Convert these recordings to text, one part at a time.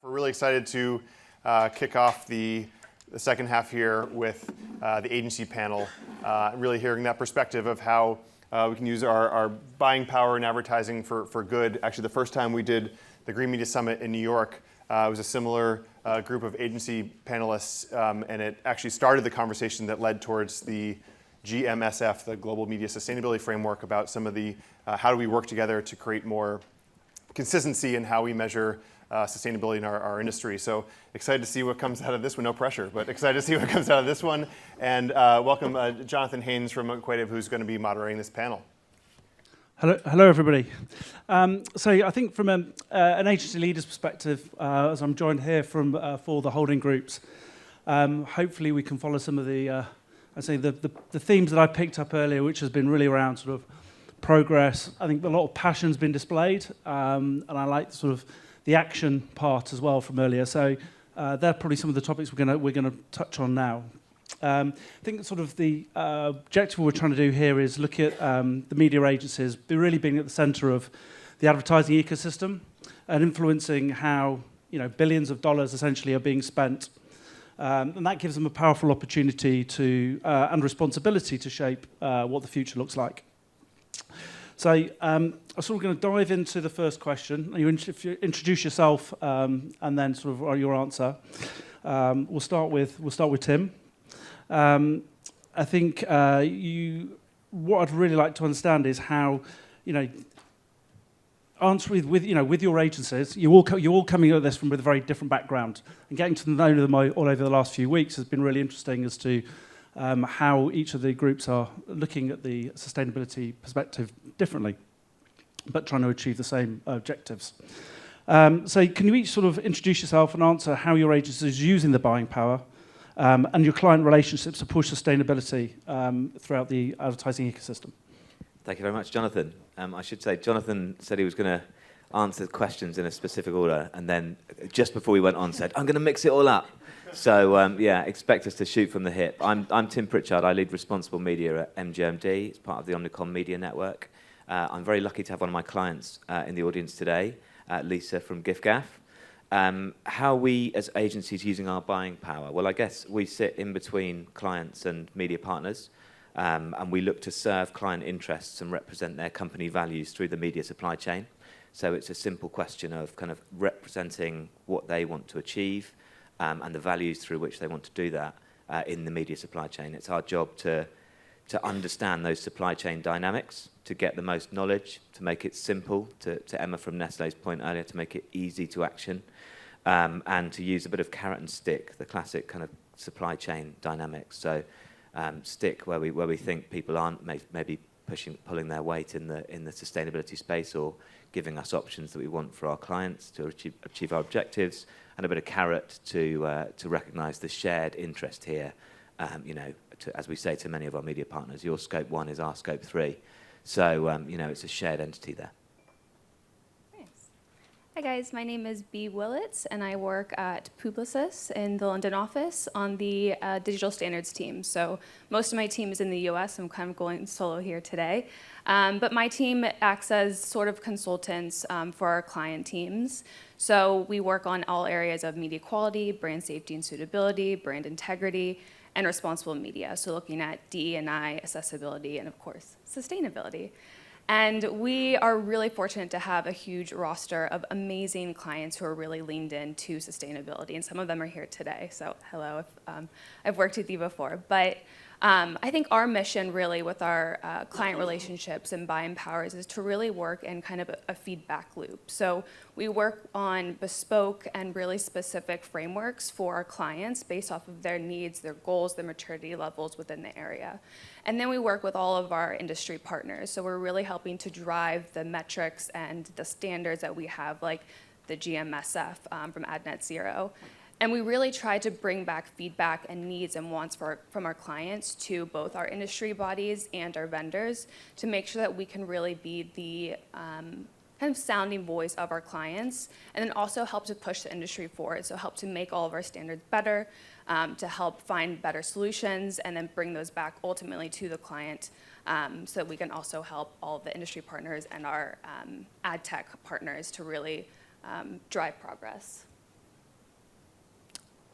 We're really excited to kick off the second half here with the agency panel, really hearing that perspective of how we can use our buying power in advertising for good. Actually, the first time we did the Green Media Summit in New York, it was a similar group of agency panelists, and it actually started the conversation that led towards the GMSF, the Global Media Sustainability Framework, about some of the how do we work together to create more consistency in how we measure sustainability in our industry. So excited to see what comes out of this one. No pressure, but excited to see what comes out of this one. And welcome Jonathan Haynes from Equative, who's going to be moderating this panel. Hello, everybody. So I think from an agency leader's perspective, as I'm joined here from for the holding groups, hopefully we can follow some of the themes that I picked up earlier, which has been really around sort of progress. I think a lot of passion's been displayed, and I like sort of the action part as well from earlier. So they're probably some of the topics we're gonna touch on now. I think sort of the objective we're trying to do here is look at the media agencies really being at the centre of the advertising ecosystem and influencing how billions of dollars essentially are being spent, and that gives them a powerful opportunity to and responsibility to shape what the future looks like. So I'm sort of going to dive into the first question. If you introduce yourself and then sort of your answer. We'll start with Tim. I think what I'd really like to understand is how answering with your agencies, you're all coming at this with a very different background, and getting to know them all over the last few weeks has been really interesting as to how each of the groups are looking at the sustainability perspective differently, but trying to achieve the same objectives. So can you each sort of introduce yourself and answer how your agency is using the buying power and your client relationships to push sustainability throughout the advertising ecosystem? Thank you very much, Jonathan. I should say, Jonathan said he was going to answer questions in a specific order, and then just before we went on said, I'm going to mix it all up. So yeah, expect us to shoot from the hip. I'm Tim Pritchard. I lead responsible media at MGMD. It's part of the Omnicom Media Network. I'm very lucky to have one of my clients in the audience today, Lisa from GIFGAF. How we as agencies using our buying power? Well, I guess we sit in between clients and media partners, and we look to serve client interests and represent their company values through the media supply chain. So it's a simple question of kind of representing what they want to achieve and the values through which they want to do that in the media supply chain. It's our job to understand those supply chain dynamics, to get the most knowledge, to make it simple, to Emma from Nestlé's point earlier, to make it easy to action, and to use a bit of carrot and stick, the classic kind of supply chain dynamics. So stick where we think people aren't maybe pulling their weight in the sustainability space, or giving us options that we want for our clients to achieve our objectives, and a bit of carrot to recognise the shared interest here. As we say to many of our media partners, your scope 1 is our scope 3. So it's a shared entity there. Thanks. Hi guys, my name is Bea Willetts, and I work at Publicis in the London office on the digital standards team. So most of my team is in the US. I'm kind of going solo here today. But my team acts as sort of consultants for our client teams. So we work on all areas of media quality, brand safety and suitability, brand integrity, and responsible media. So looking at DE&I, accessibility, and of course, sustainability. And we are really fortunate to have a huge roster of amazing clients who are really leaned into sustainability, and some of them are here today. So hello, I've worked with you before. But I think our mission really with our client relationships and buying powers is to really work in kind of a feedback loop. So we work on bespoke and really specific frameworks for our clients based off of their needs, their goals, their maturity levels within the area. And then we work with all of our industry partners. So we're really helping to drive the metrics and the standards that we have, like the GMSF from AdNet Zero. And we really try to bring back feedback and needs and wants from our clients to both our industry bodies and our vendors to make sure that we can really be the kind of sounding voice of our clients, and then also help to push the industry forward. So help to make all of our standards better, to help find better solutions, and then bring those back ultimately to the client so that we can also help all of the industry partners and our ad tech partners to really drive progress.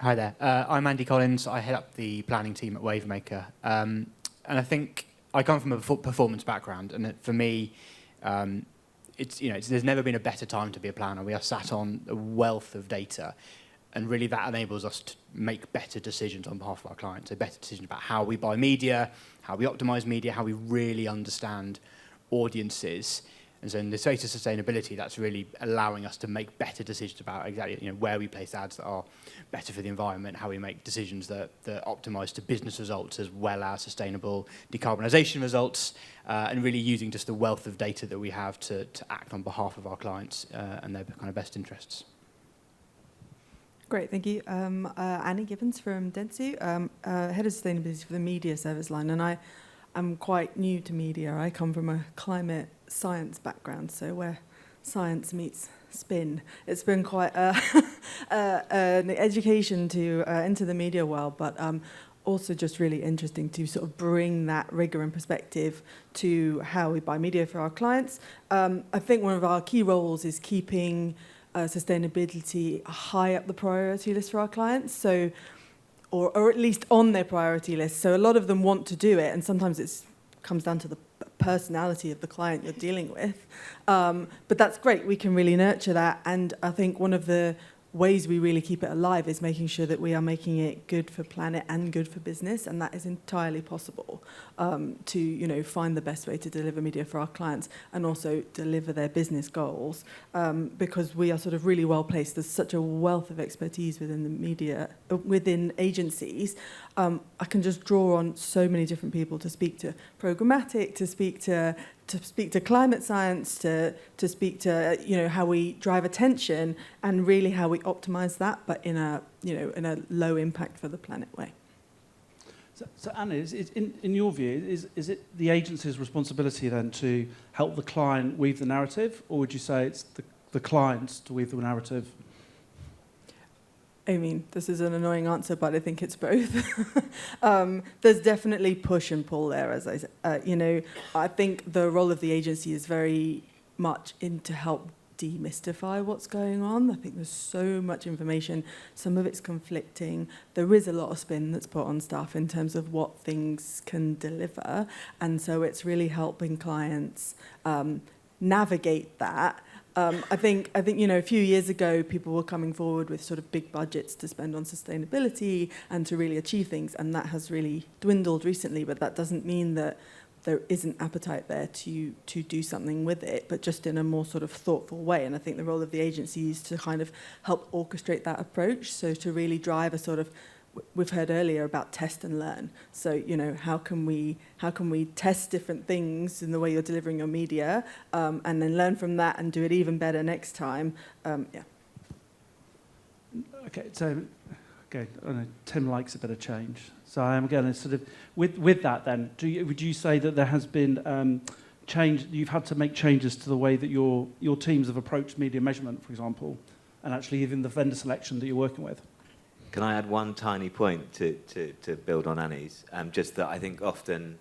Hi there. I'm Andy Collins. I head up the planning team at Wavemaker. And I think I come from a performance background, and for me, there's never been a better time to be a planner. We are sat on a wealth of data, and really that enables us to make better decisions on behalf of our clients, so better decisions about how we buy media, how we optimize media, how we really understand audiences. And so in the space of sustainability, that's really allowing us to make better decisions about exactly where we place ads that are better for the environment, how we make decisions that optimize to business results as well as sustainable decarbonisation results, and really using just the wealth of data that we have to act on behalf of our clients and their kind of best interests. Great, thank you. Annie Gibbons from Dentsu, Head of Sustainability for the media service line, and I'm quite new to media. I come from a climate science background, so where science meets spin. It's been quite an education to enter the media world, but also just really interesting to sort of bring that rigor and perspective to how we buy media for our clients. I think one of our key roles is keeping sustainability high up the priority list for our clients, so or at least on their priority list. So a lot of them want to do it, and sometimes it comes down to the personality of the client you're dealing with. But that's great. We can really nurture that. And I think one of the ways we really keep it alive is making sure that we are making it good for planet and good for business, and that is entirely possible to find the best way to deliver media for our clients and also deliver their business goals, because we are sort of really well placed. There's such a wealth of expertise within the media, within agencies. I can just draw on so many different people to speak to programmatic, to speak to climate science, to speak to how we drive attention and really how we optimize that, but in a low impact for the planet way. So Anna, in your view, is it the agency's responsibility then to help the client weave the narrative, or would you say it's the clients to weave the narrative? I mean, this is an annoying answer, but I think it's both. There's definitely push and pull there, as I said. I think the role of the agency is very much to help demystify what's going on. I think there's so much information. Some of it's conflicting. There is a lot of spin that's put on stuff in terms of what things can deliver. And so it's really helping clients navigate that. I think a few years ago people were coming forward with sort of big budgets to spend on sustainability and to really achieve things, and that has really dwindled recently. But that doesn't mean that there isn't appetite there to do something with it, but just in a more sort of thoughtful way. And I think the role of the agency is to kind of help orchestrate that approach. So to really drive a sort of, we've heard earlier about test and learn. So, how can we test different things in the way you're delivering your media, and then learn from that and do it even better next time? Okay, so I know Tim likes a bit of change. So I am going to sort of, with that then, would you say that there has been change, you've had to make changes to the way that your teams have approached media measurement, for example, and actually even the vendor selection that you're working with? Can I add one tiny point to build on Annie's? Just that I think often,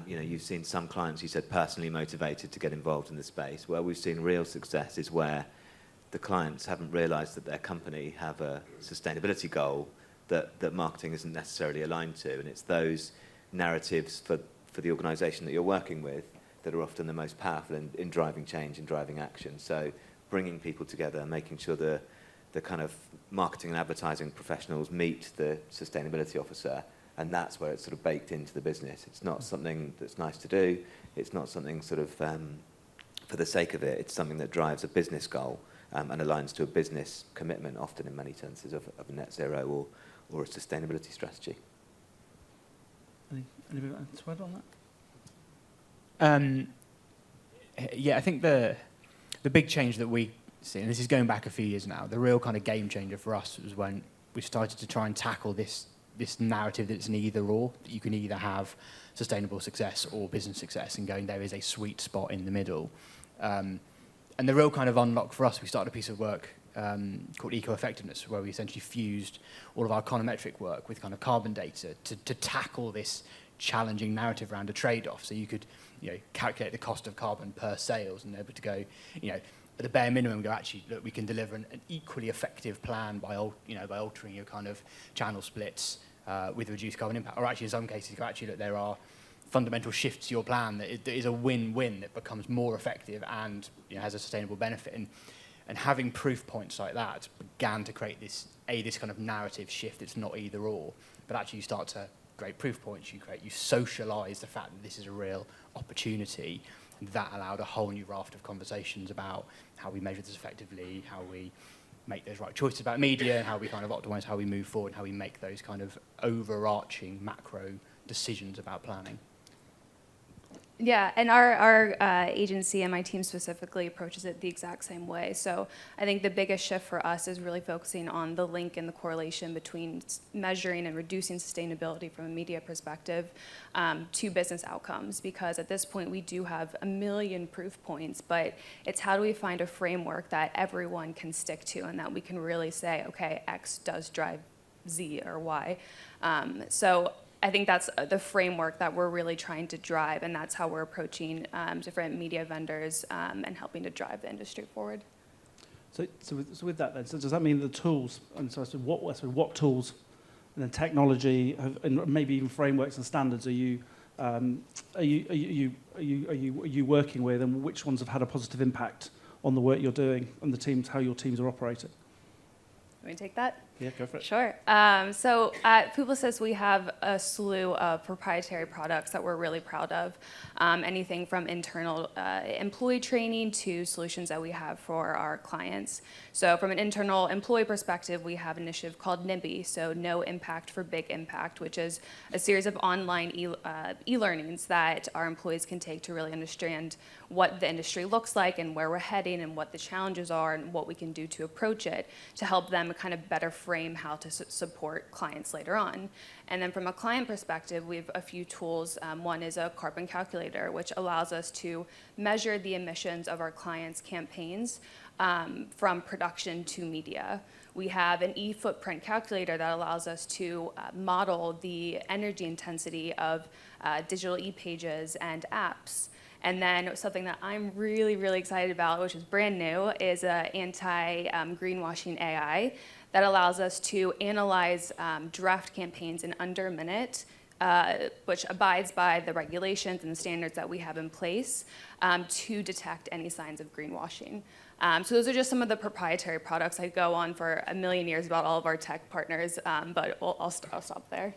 you've seen some clients, you said, personally motivated to get involved in the space. Where we've seen real success is where the clients haven't realised that their company have a sustainability goal that marketing isn't necessarily aligned to. And it's those narratives for the organisation that you're working with that are often the most powerful in driving change and driving action. So bringing people together, making sure the kind of marketing and advertising professionals meet the sustainability officer, and that's where it's sort of baked into the business. It's not something that's nice to do. It's not something sort of for the sake of it. It's something that drives a business goal and aligns to a business commitment, often in many senses of a net zero or a sustainability strategy. Anybody want to add on that? I think the big change that we see, and this is going back a few years now, the real kind of game changer for us was when we started to try and tackle this narrative that it's an either or, that you can either have sustainable success or business success, and going there is a sweet spot in the middle. And the real kind of unlock for us, we started a piece of work called eco-effectiveness, where we essentially fused all of our econometric work with kind of carbon data to tackle this challenging narrative around a trade-off. So you could calculate the cost of carbon per sales and able to go, at a bare minimum go, actually, look, we can deliver an equally effective plan by altering your kind of channel splits with reduced carbon impact. Or actually, in some cases, go, actually, look, there are fundamental shifts to your plan that is a win-win that becomes more effective and has a sustainable benefit. And having proof points like that began to create this kind of narrative shift. It's not either or, but actually you start to create proof points. You socialise the fact that this is a real opportunity. And that allowed a whole new raft of conversations about how we measure this effectively, how we make those right choices about media, and how we kind of optimise how we move forward, and how we make those kind of overarching macro decisions about planning. Yeah, and our agency and my team specifically approaches it the exact same way. So I think the biggest shift for us is really focusing on the link and the correlation between measuring and reducing sustainability from a media perspective to business outcomes. Because at this point we do have a million proof points, but it's how do we find a framework that everyone can stick to and that we can really say, okay, X does drive Z or Y. So I think that's the framework that we're really trying to drive, and that's how we're approaching different media vendors and helping to drive the industry forward. So with that then, so does that mean the tools, and so what tools and then technology and maybe even frameworks and standards are you working with, and which ones have had a positive impact on the work you're doing and the teams, how your teams are operating? Let me take that. Yeah, go for it. Sure. So at Publicis, we have a slew of proprietary products that we're really proud of. Anything from internal employee training to solutions that we have for our clients. So from an internal employee perspective, we have an initiative called NIMBY, so No Impact for Big Impact, which is a series of online e-learnings that our employees can take to really understand what the industry looks like and where we're heading and what the challenges are and what we can do to approach it to help them kind of better frame how to support clients later on. And then from a client perspective, we have a few tools. One is a carbon calculator, which allows us to measure the emissions of our clients' campaigns from production to media. We have an e-footprint calculator that allows us to model the energy intensity of digital e-pages and apps. And then something that I'm really, really excited about, which is brand new, is anti-greenwashing AI that allows us to analyze draft campaigns in under a minute, which abides by the regulations and the standards that we have in place to detect any signs of greenwashing. So those are just some of the proprietary products. I go on for a million years about all of our tech partners, but I'll stop there.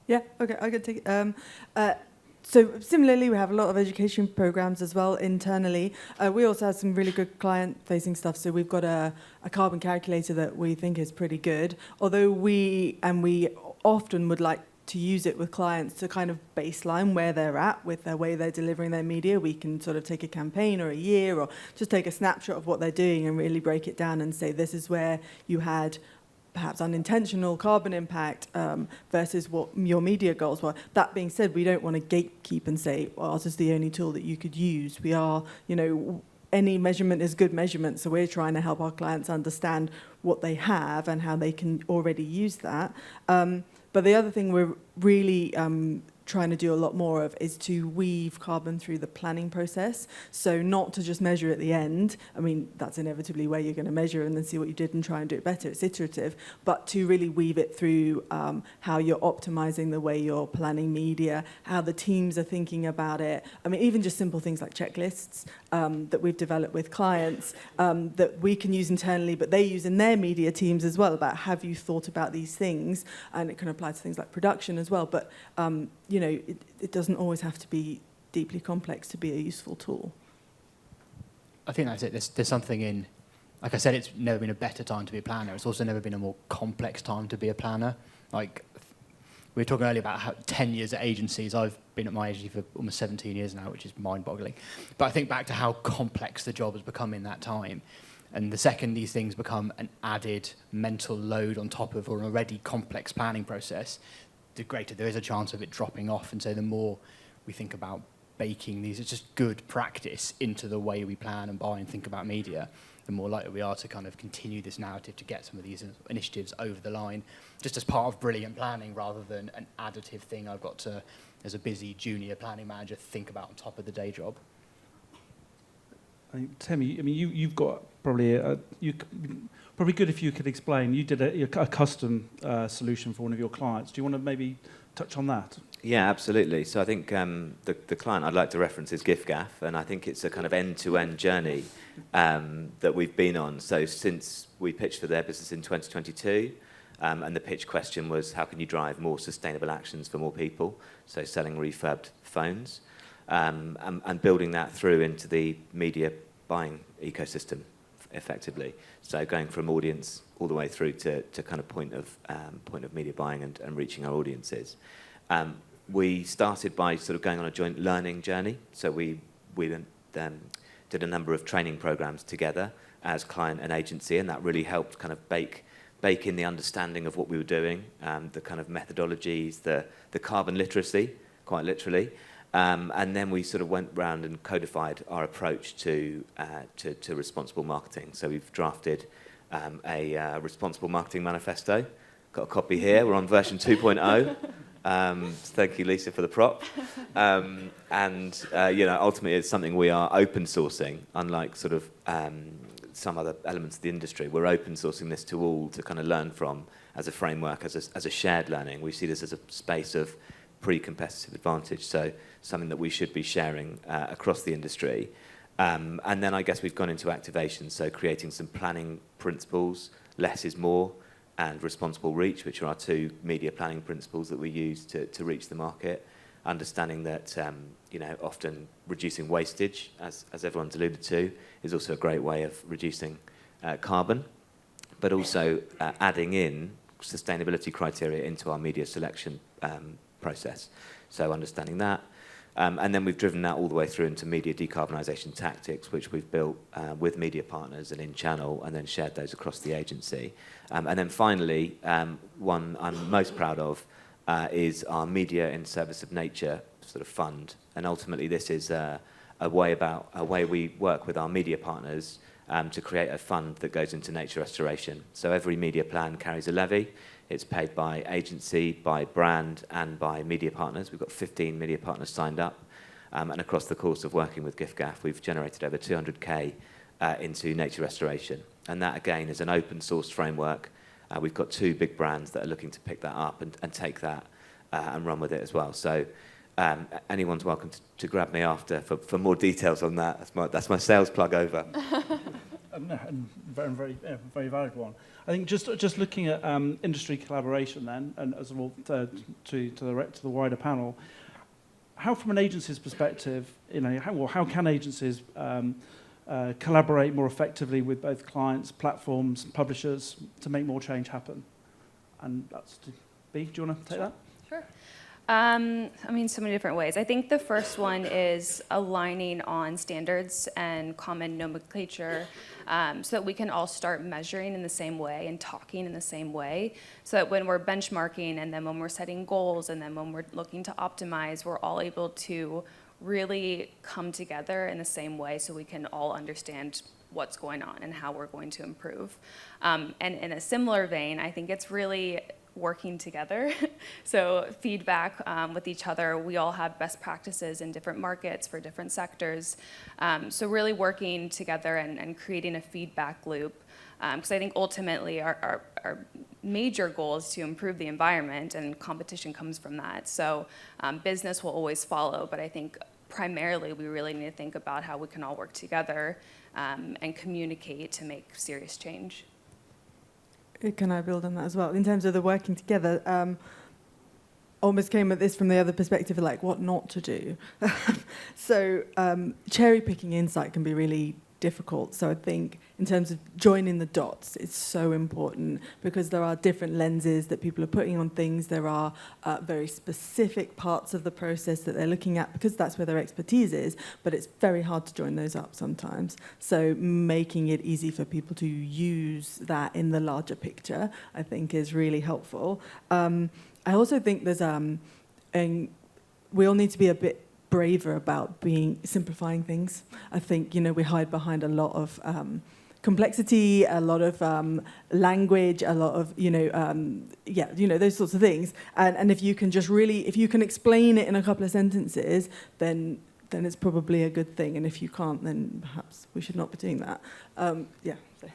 Yeah, okay, I can take it. So similarly, we have a lot of education programs as well internally. We also have some really good client-facing stuff. So we've got a carbon calculator that we think is pretty good. Although we often would like to use it with clients to kind of baseline where they're at with the way they're delivering their media. We can sort of take a campaign or a year or just take a snapshot of what they're doing and really break it down and say, this is where you had perhaps unintentional carbon impact versus what your media goals were. That being said, we don't want to gatekeep and say, well, ours is the only tool that you could use. We are, any measurement is good measurement, so we're trying to help our clients understand what they have and how they can already use that. But the other thing we're really trying to do a lot more of is to weave carbon through the planning process. So not to just measure at the end. I mean, that's inevitably where you're going to measure and then see what you did and try and do it better. It's iterative. But to really weave it through how you're optimizing the way you're planning media, how the teams are thinking about it. I mean, even just simple things like checklists that we've developed with clients that we can use internally, but they use in their media teams as well, about have you thought about these things? And it can apply to things like production as well. But it doesn't always have to be deeply complex to be a useful tool. I think that's it. There's something in, like I said, it's never been a better time to be a planner. It's also never been a more complex time to be a planner. Like, we were talking earlier about how 10 years at agencies. I've been at my agency for almost 17 years now, which is mind-boggling. But I think back to how complex the job has become in that time. And the second these things become an added mental load on top of an already complex planning process, the greater there is a chance of it dropping off. And so the more we think about baking these, it's just good practice into the way we plan and buy and think about media, the more likely we are to kind of continue this narrative to get some of these initiatives over the line, just as part of brilliant planning rather than an additive thing I've got to, as a busy junior planning manager, think about on top of the day job. I think, Tim, you've got probably probably good if you could explain. You did a custom solution for one of your clients. Do you want to maybe touch on that? Yeah, absolutely. So I think the client I'd like to reference is giffgaff, and I think it's a kind of end-to-end journey that we've been on. So since we pitched for their business in 2022, and the pitch question was, how can you drive more sustainable actions for more people? So selling refurbed phones, and building that through into the media buying ecosystem effectively. So going from audience all the way through to kind of point of media buying and reaching our audiences. We started by sort of going on a joint learning journey. So we then did a number of training programs together as client and agency, and that really helped kind of bake in the understanding of what we were doing, the kind of methodologies, the carbon literacy, quite literally. And then we sort of went round and codified our approach to responsible marketing. So we've drafted a responsible marketing manifesto. Got a copy here. We're on version 2.0. Thank you, Lisa, for the prop. Ultimately, it's something we are open sourcing, unlike sort of some other elements of the industry. We're open sourcing this to all to kind of learn from as a framework, as a shared learning. We see this as a space of pre-competitive advantage, so something that we should be sharing across the industry. And then I guess we've gone into activation, so creating some planning principles, less is more, and responsible reach, which are our two media planning principles that we use to reach the market. Understanding that often reducing wastage, as everyone's alluded to, is also a great way of reducing carbon, but also adding in sustainability criteria into our media selection process. So understanding that. And then we've driven that all the way through into media decarbonisation tactics, which we've built with media partners and in channel, and then shared those across the agency. And then finally, one I'm most proud of is our Media in Service of Nature sort of fund. And ultimately, this is a way we work with our media partners to create a fund that goes into nature restoration. So every media plan carries a levy. It's paid by agency, by brand, and by media partners. We've got 15 media partners signed up. And across the course of working with giffgaff, we've generated over 200K into nature restoration. And that, again, is an open source framework. We've got two big brands that are looking to pick that up and take that and run with it as well. So anyone's welcome to grab me after for more details on that. That's my sales plug over. Very valid one. I think just looking at industry collaboration then, and as well to the wider panel, how from an agency's perspective, how can agencies collaborate more effectively with both clients, platforms, publishers to make more change happen? And that's Bea, do you want to take that? Sure. So many different ways. I think the first one is aligning on standards and common nomenclature so that we can all start measuring in the same way and talking in the same way, so that when we're benchmarking and then when we're setting goals and then when we're looking to optimize, we're all able to really come together in the same way so we can all understand what's going on and how we're going to improve. And in a similar vein, I think it's really working together. So feedback with each other. We all have best practices in different markets for different sectors. So really working together and creating a feedback loop. Because I think ultimately our major goal is to improve the environment, and competition comes from that. So business will always follow, but I think primarily we really need to think about how we can all work together and communicate to make serious change. Can I build on that as well? In terms of the working together, almost came at this from the other perspective of like what not to do. So cherry picking insight can be really difficult. So I think in terms of joining the dots, it's so important because there are different lenses that people are putting on things. There are very specific parts of the process that they're looking at because that's where their expertise is, but it's very hard to join those up sometimes. So making it easy for people to use that in the larger picture, I think is really helpful. I also think there's, and we all need to be a bit braver about simplifying things. I think, we hide behind a lot of complexity, a lot of language, a lot of, those sorts of things. And if you can just really, if you can explain it in a couple of sentences, then then it's probably a good thing. And if you can't, then perhaps we should not be doing that. Yeah. So.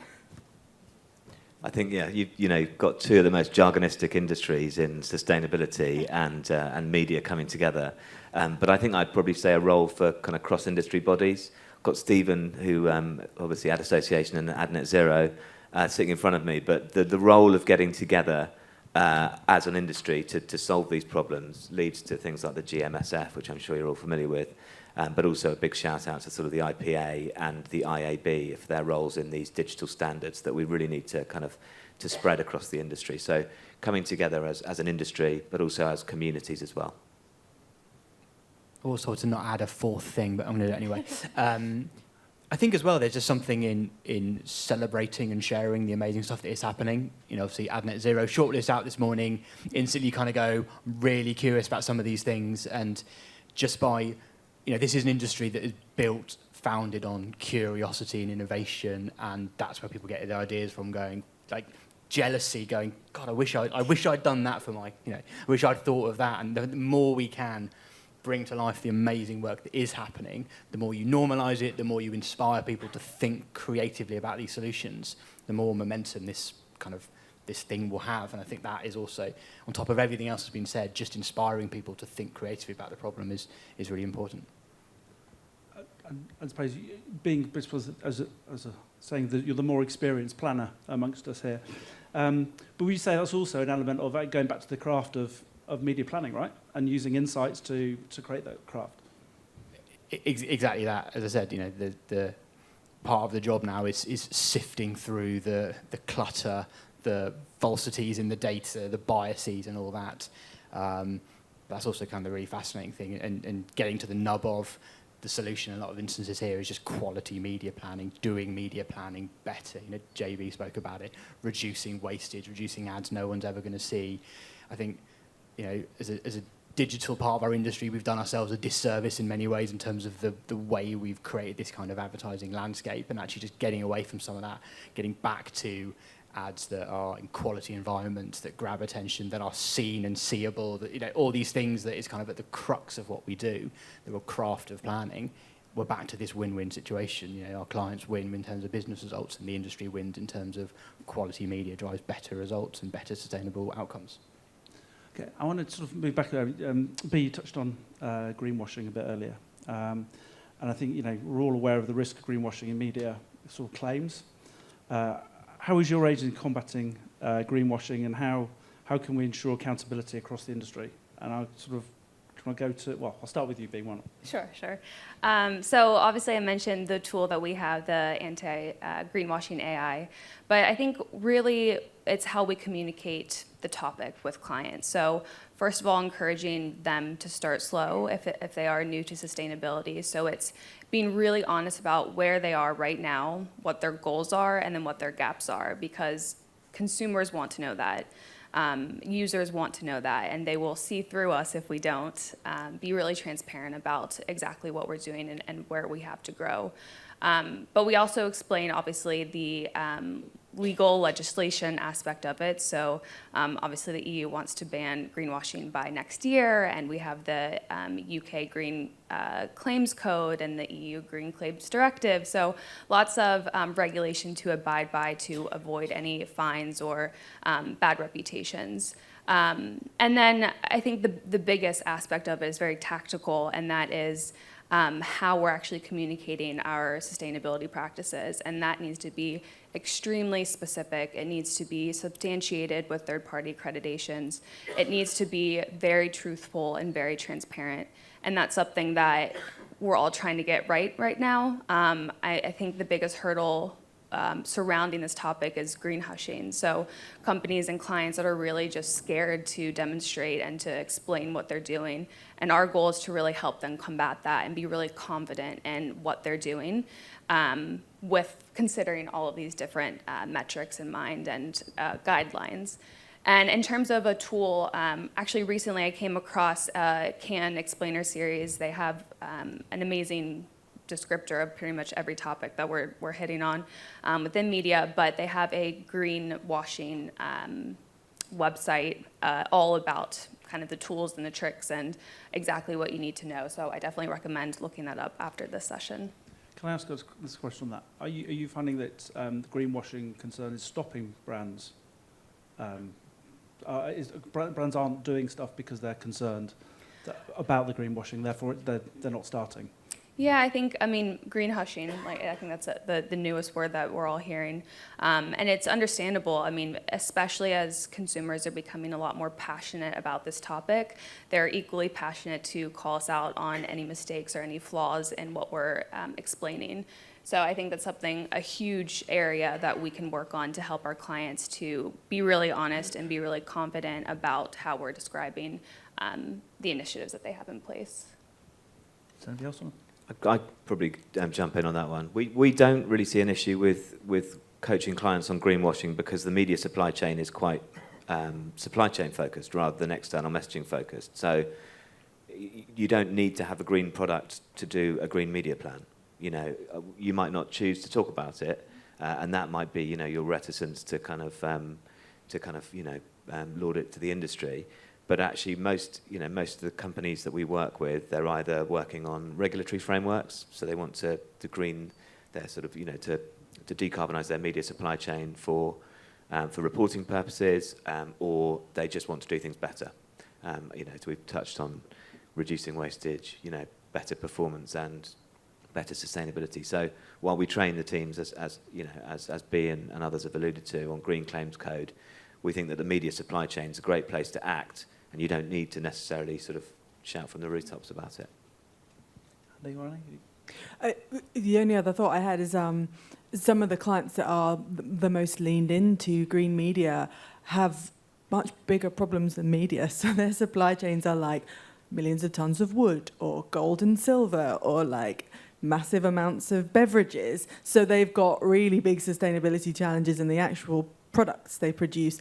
I think, yeah, you've got two of the most jargonistic industries in sustainability and media coming together. But I think I'd probably say a role for kind of cross-industry bodies. Got Stephen, who obviously Ad Association and Ad Net Zero, sitting in front of me. But the role of getting together as an industry to solve these problems leads to things like the GMSF, which I'm sure you're all familiar with. But also a big shout out to sort of the IPA and the IAB for their roles in these digital standards that we really need to kind of to spread across the industry. So coming together as an industry, but also as communities as well. Also, to not add a fourth thing, but I'm going to do it anyway. I think as well, there's just something in celebrating and sharing the amazing stuff that is happening. Obviously, Ad Net Zero shortlist out this morning. Instantly, kind of go really curious about some of these things, and just by this is an industry that is founded on curiosity and innovation, and that's where people get their ideas from. Going like jealousy, going, God, I wish I'd done that for my, I wish I'd thought of that. And the more we can bring to life the amazing work that is happening, the more you normalise it, the more you inspire people to think creatively about these solutions, the more momentum this thing will have. And I think that is also, on top of everything else that's been said, just inspiring people to think creatively about the problem is really important. I suppose being as saying that you're the more experienced planner amongst us here, but would you say that's also an element of going back to the craft of media planning, right? And using insights to create that craft. Exactly that. As I said, the part of the job now is sifting through the clutter, the falsities in the data, the biases, and all that. That's also kind of the really fascinating thing, and getting to the nub of the solution in a lot of instances here is just quality media planning, doing media planning better. JB spoke about it, reducing wastage, reducing ads no one's ever going to see. I think, as a digital part of our industry, we've done ourselves a disservice in many ways in terms of the way we've created this kind of advertising landscape, and actually just getting away from some of that, getting back to ads that are in quality environments, that grab attention, that are seen and seeable, that all these things that is kind of at the crux of what we do, the real craft of planning. We're back to this win-win situation. Our clients win in terms of business results, and the industry wins in terms of quality media drives better results and better sustainable outcomes. Okay, I want to sort of move back there. Bea touched on greenwashing a bit earlier, and I think we're all aware of the risk of greenwashing in media sort of claims. How is your agency combating greenwashing, and how can we ensure accountability across the industry? And I'll sort of I'll start with you, Bea. Sure. So obviously I mentioned the tool that we have, the anti-greenwashing AI, but I think really it's how we communicate the topic with clients. So first of all, encouraging them to start slow if they are new to sustainability. So it's being really honest about where they are right now, what their goals are, and then what their gaps are, because consumers want to know that. Users want to know that, and they will see through us if we don't. Be really transparent about exactly what we're doing and where we have to grow. But we also explain, obviously, the legal legislation aspect of it. So obviously the EU wants to ban greenwashing by next year, and we have the UK Green Claims Code and the EU Green Claims Directive. So lots of regulation to abide by to avoid any fines or bad reputations. And then I think the biggest aspect of it is very tactical, and that is how we're actually communicating our sustainability practices, and that needs to be extremely specific. It needs to be substantiated with third-party accreditations. It needs to be very truthful and very transparent, and that's something that we're all trying to get right now. I think the biggest hurdle surrounding this topic is green hushing. So companies and clients that are really just scared to demonstrate and to explain what they're doing. And our goal is to really help them combat that and be really confident in what they're doing, with considering all of these different metrics in mind and guidelines. And in terms of a tool, actually recently I came across a Can Explainer series. They have an amazing descriptor of pretty much every topic that we're hitting on within media, but they have a greenwashing website all about kind of the tools and the tricks and exactly what you need to know. So I definitely recommend looking that up after this session. Can I ask us this question on that? Are you finding that the greenwashing concern is stopping brands? Brands aren't doing stuff because they're concerned about the greenwashing, therefore they're not starting? Yeah, I mean, green hushing, like, I think that's the newest word that we're all hearing. And it's understandable. I mean, especially as consumers are becoming a lot more passionate about this topic, they're equally passionate to call us out on any mistakes or any flaws in what we're explaining. So I think that's a huge area that we can work on to help our clients to be really honest and be really confident about how we're describing the initiatives that they have in place. Is anybody else on? I'd probably jump in on that one. We don't really see an issue with coaching clients on greenwashing because the media supply chain is quite supply chain focused rather than external messaging focused. So you don't need to have a green product to do a green media plan. You know, you might not choose to talk about it, and that might be, you know, your reticence to kind of laud it to the industry. But actually, most of the companies that we work with, they're either working on regulatory frameworks, so they want to green their sort of, to decarbonise their media supply chain for reporting purposes, or they just want to do things better. So we've touched on reducing wastage, better performance and better sustainability. So while we train the teams, as Bea and others have alluded to, on green claims code, we think that the media supply chain is a great place to act. And you don't need to necessarily sort of shout from the rooftops about it. The only other thought I had is some of the clients that are the most leaned into green media have much bigger problems than media. So their supply chains are like millions of tons of wood or gold and silver or like massive amounts of beverages. So they've got really big sustainability challenges in the actual products they produce.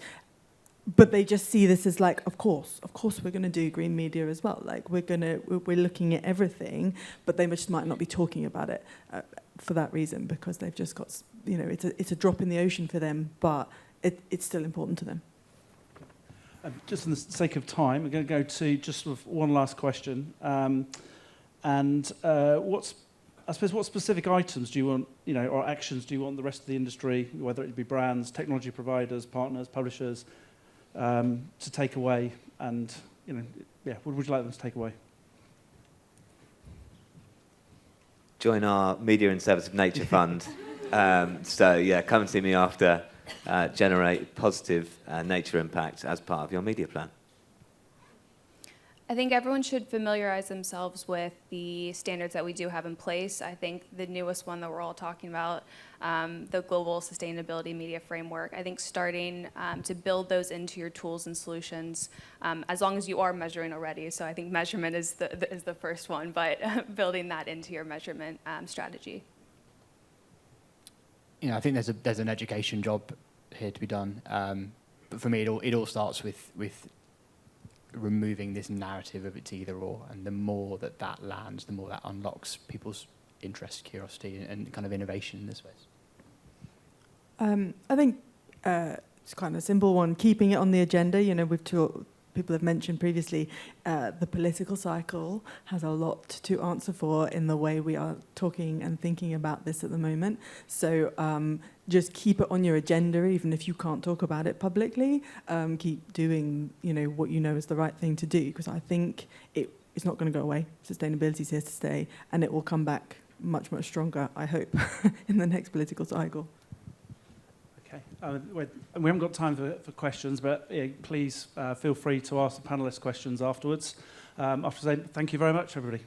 But they just see this as like, of course, we're going to do green media as well. Like we're looking at everything, but they just might not be talking about it for that reason because they've just got, it's a drop in the ocean for them, but it's still important to them. Just for the sake of time, we're going to go to just sort of one last question. What specific items do you want, or actions do you want the rest of the industry, whether it be brands, technology providers, partners, publishers, to take away, and what would you like them to take away? Join our Media in Service of Nature Fund. Come and see me after. Generate positive nature impact as part of your media plan. I think everyone should familiarize themselves with the standards that we do have in place. I think the newest one that we're all talking about, the Global Sustainability Media Framework, I think starting to build those into your tools and solutions, as long as you are measuring already. So I think measurement is the first one, but building that into your measurement strategy. I think there's an education job here to be done. But for me, it all starts with removing this narrative of it's either or, and the more that lands, the more that unlocks people's interest, curiosity, and kind of innovation in this space. I think it's kind of a simple one. Keeping it on the agenda. People have mentioned previously, the political cycle has a lot to answer for in the way we are talking and thinking about this at the moment. So just keep it on your agenda, even if you can't talk about it publicly. Keep doing, what you know is the right thing to do, because I think it's not going to go away. Sustainability is here to stay, and it will come back much, much stronger, I hope, in the next political cycle. Okay. We haven't got time for questions, but please feel free to ask the panelists questions afterwards. After saying thank you very much, everybody.